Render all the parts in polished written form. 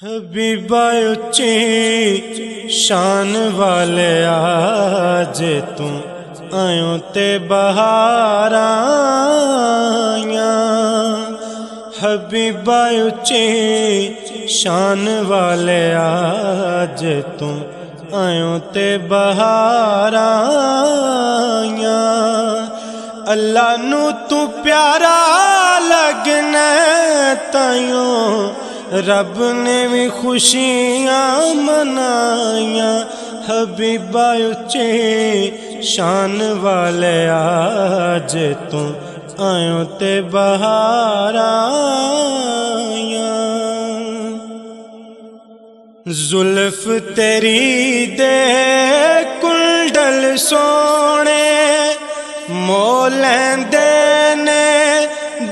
حبیبا اچھی شان والے آج تو آیوں تے بہار آیاں، حبیبا اچھی شان والے آج تو آیوں تے بہار آیاں، اللہ نو تو پیارا لگنا تائیوں رب نے بھی خوشیاں منائیاں، حبیبا اچھی شان والے آج تو آیوں تے بہار آیاں، زلف تیری دے کنڈل سونے مولین دینے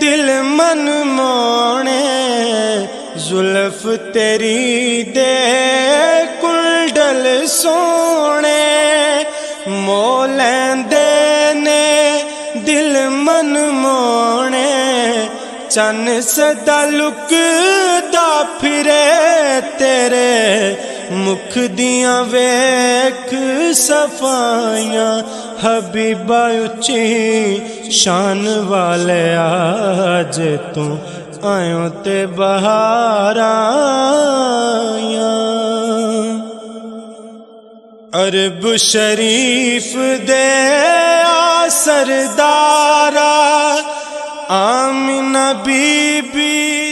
دل من مونے، زلف تیری دے کنڈل سونے مولین دینے دل من مونے، چن سدا لکدا پھرے تیرے مکھ دیاں ویکھ صفائیاں، حبیبا اچھی شان والے آج تو آیوں تے بہار آیاں، عرب شریف دے سردارا آمنہ بی بی